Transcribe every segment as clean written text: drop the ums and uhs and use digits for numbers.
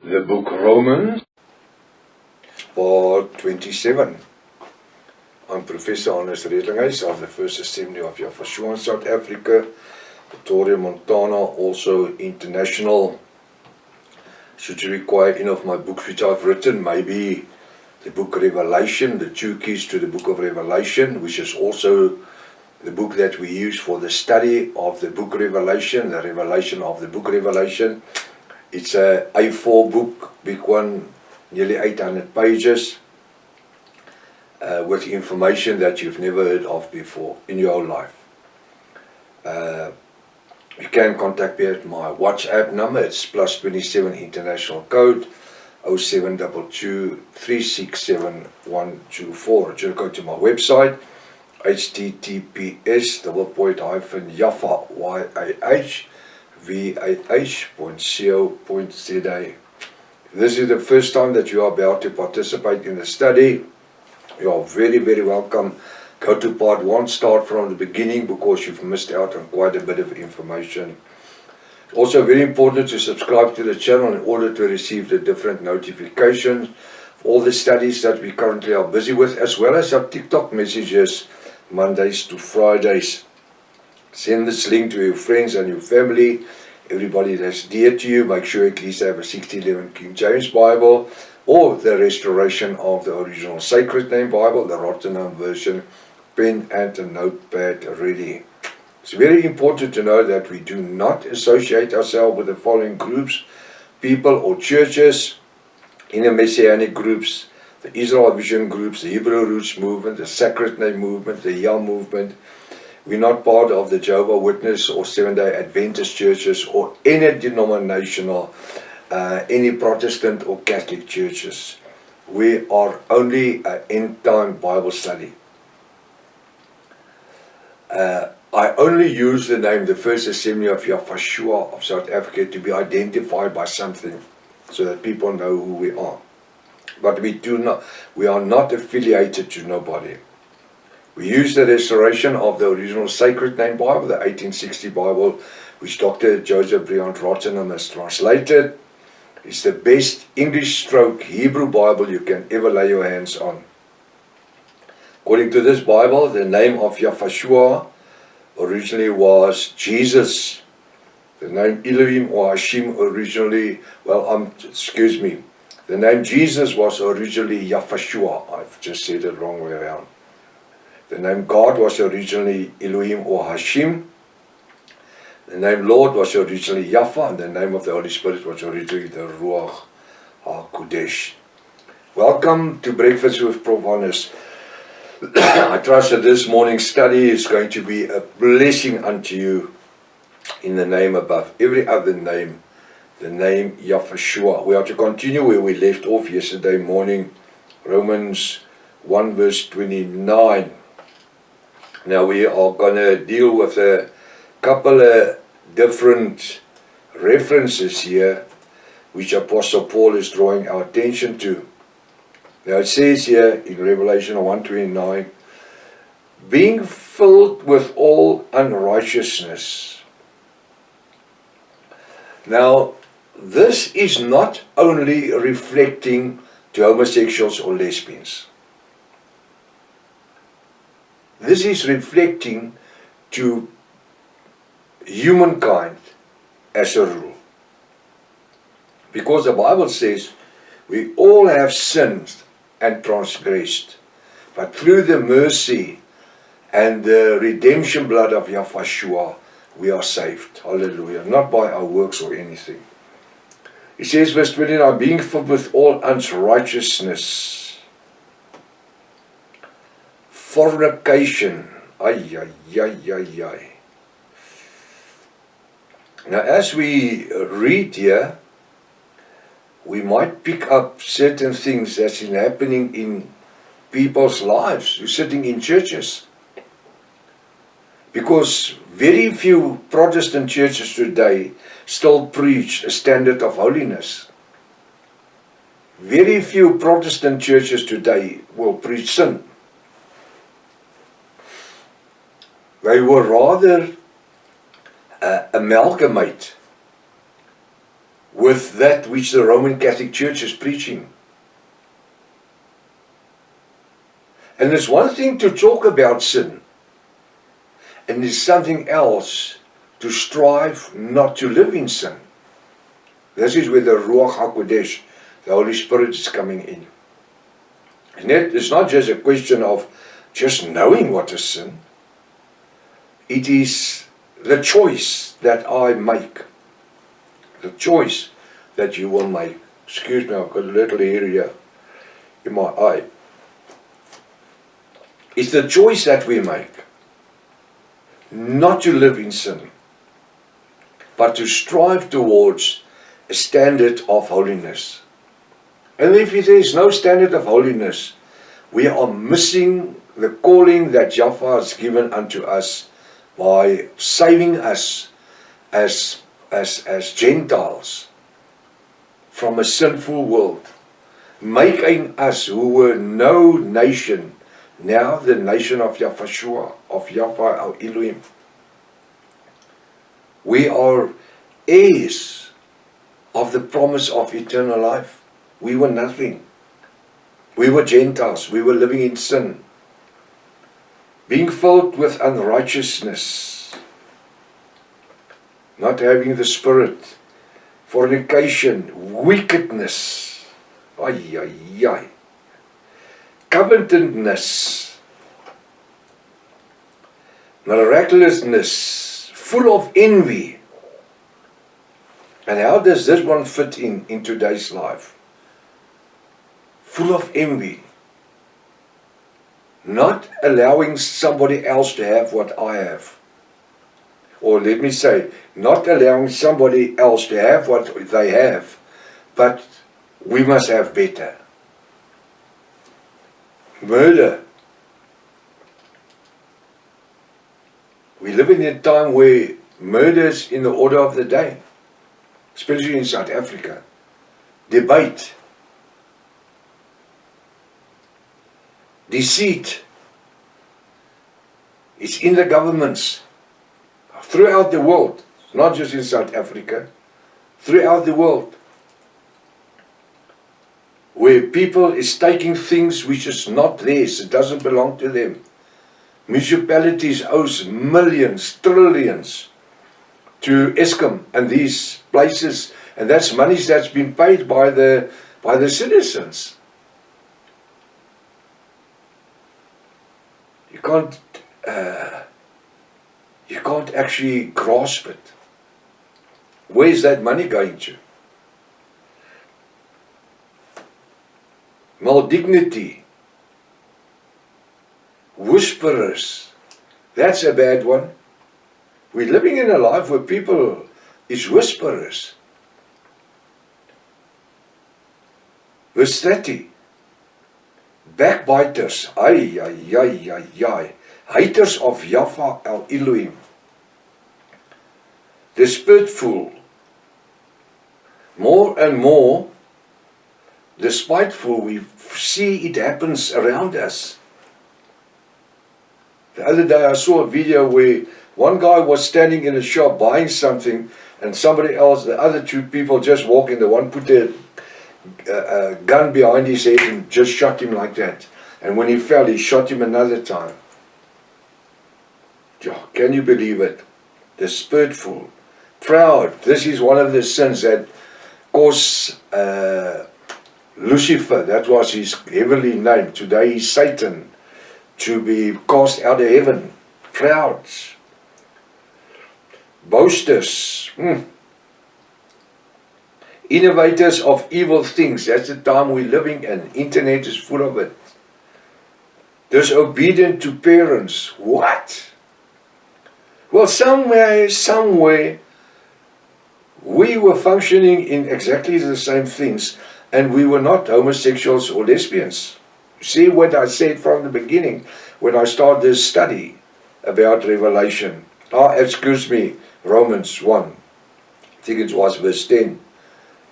The book Romans, part 27. I'm Professor Hannes Redlinghuys of the First Assembly of Yafashua in South Africa, Pretoria, Montana, also international. Should you require any of my books which I've written, maybe the book Revelation, the 2 keys to the book of Revelation, which is also the book that we use for the study of the book Revelation, the revelation of the book Revelation. It's a A4 book, big one, nearly 800 pages, with information that you've never heard of before in your life. You can contact me at my WhatsApp number. It's +27 international code 0722 367 124. Just go to my website, https://vah.co.za. If this is the first time that you are about to participate in the study, you are very, very welcome. Go to part 1, start from the beginning, because you've missed out on quite a bit of information. It's also very important to subscribe to the channel in order to receive the different notifications of all the studies that we currently are busy with, as well as our TikTok messages Mondays to Fridays. Send this link to your friends and your family, everybody that's dear to you. Make sure at least they have a 1611 King James Bible, or the restoration of the original Sacred Name Bible, the Rotterdam version, pen and a notepad ready. It's very important to know that we do not associate ourselves with the following groups, people or churches: in the Messianic groups, the Israel Vision groups, the Hebrew Roots movement, the Sacred Name movement, the Yah movement. We're not part of the Jehovah's Witness or Seventh-day Adventist churches, or any denominational, any Protestant or Catholic churches. We are only an end-time Bible study. I only use the name the First Assembly of Yafashua of South Africa to be identified by something, so that people know who we are. But we are not affiliated to nobody. We use the restoration of the original Sacred Name Bible, the 1860 Bible, which Dr. Joseph Briand Rotterdam has translated. It's the best English stroke Hebrew Bible you can ever lay your hands on. According to this Bible, the name of Yafashua originally was Jesus. The name Elohim or Hashim originally, the name Jesus was originally Yafashua. I've just said it wrong way around. The name God was originally Elohim or Hashim. The name Lord was originally Yafa, and the name of the Holy Spirit was originally the Ruach HaKodesh. Welcome to Breakfast with Prof. Hannes. I trust that this morning's study is going to be a blessing unto you in the name above every other name, the name Yafashua. We are to continue where we left off yesterday morning, Romans 1 verse 29. Now we are going to deal with a couple of different references here, which Apostle Paul is drawing our attention to. Now it says here in Revelation 1:29, being filled with all unrighteousness. Now, this is not only reflecting to homosexuals or lesbians. This is reflecting to humankind as a rule. Because the Bible says we all have sinned and transgressed, but through the mercy and the redemption blood of Yafashua, we are saved. Hallelujah. Not by our works or anything. It says, verse 29, being filled with all unrighteousness, fornication. Now, as we read here, we might pick up certain things that's happening in people's lives who are sitting in churches. Because very few Protestant churches today still preach a standard of holiness. Very few Protestant churches today will preach sin. They will rather amalgamate with that which the Roman Catholic Church is preaching. And it's one thing to talk about sin, and it's something else to strive not to live in sin. This is where the Ruach HaKodesh, the Holy Spirit, is coming in. And it's not just a question of just knowing what is sin. It is the choice that I make. The choice that you will make. Excuse me, I've got a little area in my eye. It's the choice that we make. Not to live in sin, but to strive towards a standard of holiness. And if there is no standard of holiness, we are missing the calling that Jaffa has given unto us by saving us as Gentiles from a sinful world, making us who were no nation, now the nation of Yahshua, of Yahweh our Elohim. We are heirs of the promise of eternal life. We were nothing. We were Gentiles. We were living in sin, being filled with unrighteousness, not having the Spirit, fornication, wickedness, covetousness, miraculousness, full of envy. And how does this one fit in today's life? Full of envy. Not allowing somebody else to have what I have. Or let me say, not allowing somebody else to have what they have, but we must have better. Murder. We live in a time where murder is in the order of the day, especially in South Africa. Debate. Deceit. It's in the governments throughout the world, not just in South Africa, throughout the world, where people is taking things which is not theirs, it doesn't belong to them. Municipalities owes millions, trillions to Eskom and these places, and that's money that's been paid by the citizens. You can't actually grasp it. Where is that money going to? Malignity, whisperers, that's a bad one. We're living in a life where people is whisperers. Verse 30, backbiters, haters of Yahweh our Elohim, despiteful, more and more despiteful. We see it happens around us. The other day I saw a video where one guy was standing in a shop buying something, and somebody else, the other two people just walk in. The one put a gun behind his head and just shot him like that. And when he fell, he shot him another time. Can you believe it? Despiteful, proud. This is one of the sins that caused Lucifer, that was his heavenly name, today he's Satan, to be cast out of heaven. Proud. Boasters. Innovators of evil things. That's the time we're living in. Internet is full of it. Disobedient to parents. What? Well, somewhere, we were functioning in exactly the same things, and we were not homosexuals or lesbians. See what I said from the beginning when I started this study about Revelation. Excuse me, Romans 1. I think it was verse 10.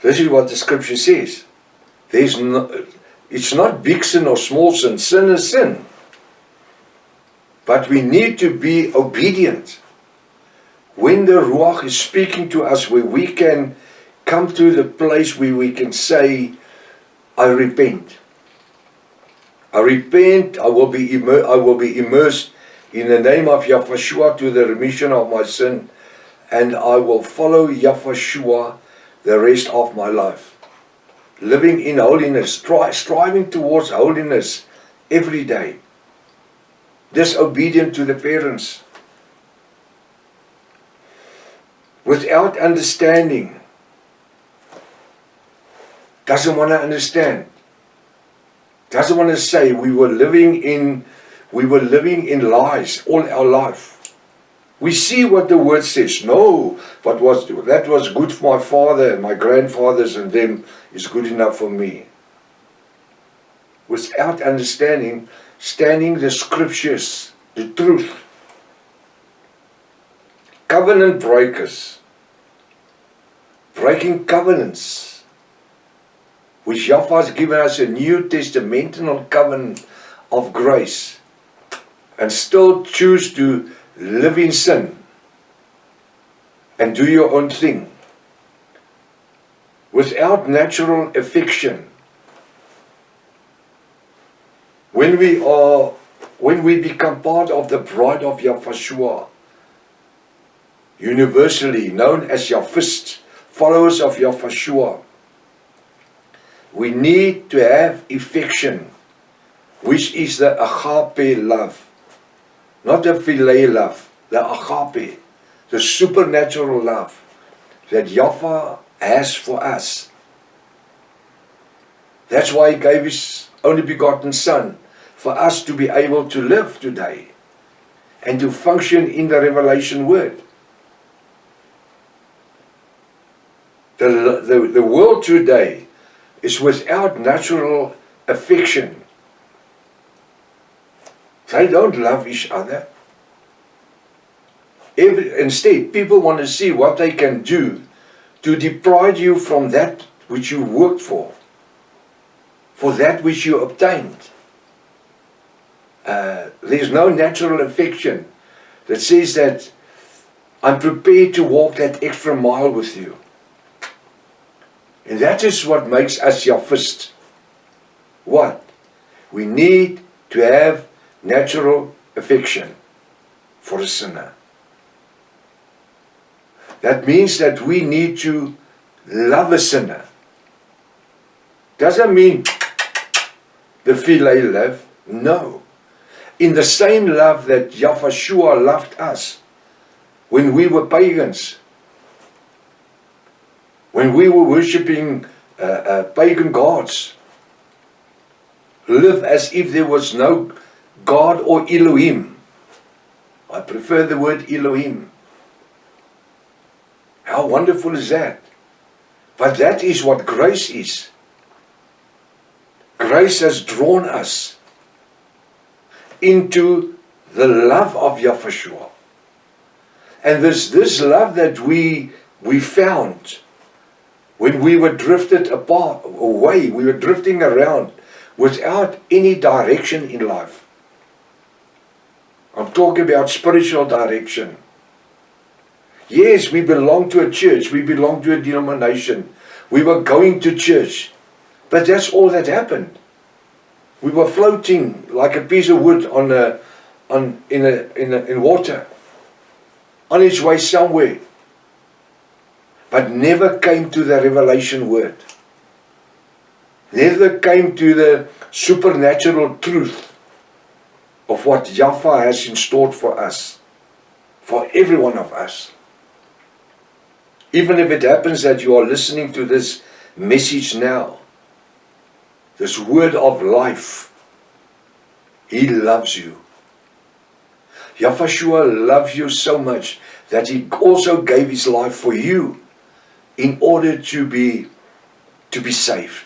This is what the scripture says. It's not big sin or small sin. Sin is sin. But we need to be obedient. When the Ruach is speaking to us, where we can come to the place where we can say, I repent. I repent, I will be immersed in the name of Yahushua to the remission of my sin, and I will follow Yahushua the rest of my life. Living in holiness, striving towards holiness every day. Disobedient to the parents. Without understanding. Doesn't want to understand. Doesn't want to say we were living in lies all our life. We see what the word says. No, that was good for my father and my grandfathers and them is good enough for me. Without understanding the scriptures, the truth. Covenant breakers. Breaking covenants. Which Yahweh has given us a New Testamental covenant of grace. And still choose to live in sin. And do your own thing. Without natural affection. When we become part of the bride of Yahushua, universally known as Yahwist, followers of Yahushua, we need to have affection, which is the agape love. Not the philia love, the agape, the supernatural love that Yahweh has for us. That's why He gave His only begotten Son, for us to be able to live today and to function in the revelation word. The world today is without natural affection. They don't love each other. Instead, people want to see what they can do to deprive you from that which you worked for that which you obtained. There's no natural affection that says that I'm prepared to walk that extra mile with you. And that is what makes us Yahwist. What? We need to have natural affection for a sinner. That means that we need to love a sinner. Doesn't mean the philia love. No. In the same love that Yahushua loved us when we were pagans. When we were worshipping pagan gods. Live as if there was no God or Elohim. I prefer the word Elohim. How wonderful is that? But that is what grace is. Grace has drawn us into the love of Yahushua. And this love that we found when we were drifted away, we were drifting around without any direction in life. I'm talking about spiritual direction. Yes, we belong to a church, we belong to a denomination. We were going to church, but that's all that happened. We were floating like a piece of wood in water, on its way somewhere, but never came to the revelation word. Never came to the supernatural truth of what Yahweh has in store for us, for every one of us. Even if it happens that you are listening to this message now, this word of life, He loves you. Yahushua loves you so much that He also gave His life for you in order to be saved.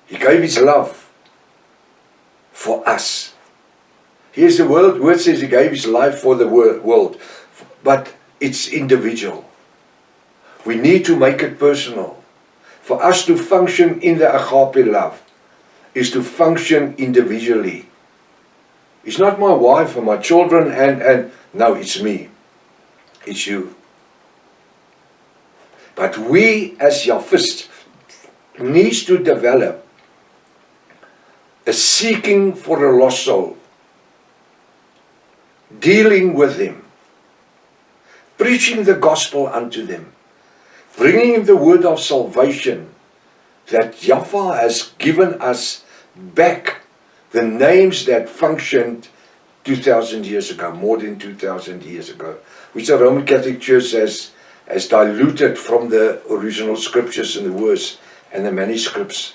He gave His love for us. Here's the word says He gave His life for the world, but it's individual. We need to make it personal. For us to function in the agape love is to function individually. It's not my wife or my children and no, it's me. It's you. But we as Yahvists needs to develop a seeking for a lost soul, dealing with them, preaching the gospel unto them, bringing the word of salvation that Yahweh has given us back, the names that functioned 2,000 years ago, more than 2,000 years ago, which the Roman Catholic Church has diluted from the original scriptures and the words and the manuscripts.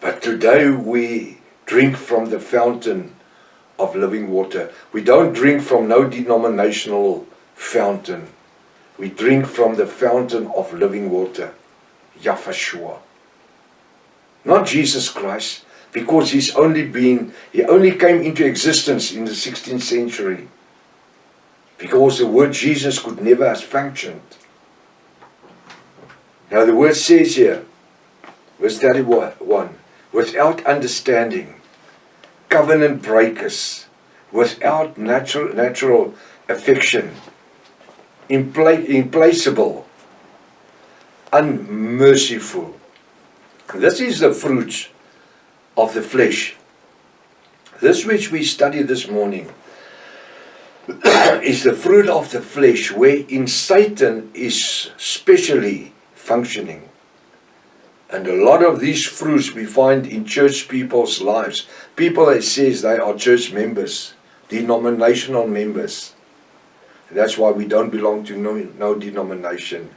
But today we drink from the fountain of living water. We don't drink from no denominational fountain. We drink from the fountain of living water, Yahshua. Not Jesus Christ, because he only came into existence in the 16th century. Because the word Jesus could never have functioned. Now the word says here, verse 31, without understanding, covenant breakers, without natural affection, implacable, unmerciful. This is the fruit of the flesh. This which we study this morning is the fruit of the flesh, wherein Satan is specially functioning. And a lot of these fruits we find in church people's lives. People that says they are church members, denominational members. And that's why we don't belong to no denomination.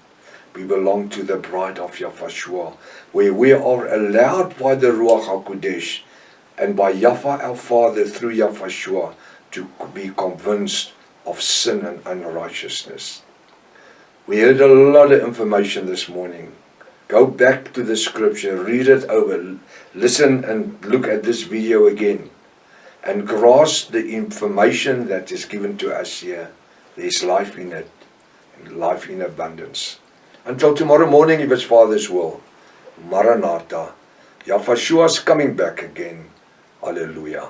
We belong to the bride of Yahshua, where we are allowed by the Ruach HaKodesh and by Yahweh our Father through Yahshua to be convinced of sin and unrighteousness. We heard a lot of information this morning. Go back to the scripture, read it over, listen and look at this video again, and grasp the information that is given to us here. There's life in it, and life in abundance. Until tomorrow morning, if it's Father's will. Maranatha. Yahshua is coming back again. Hallelujah.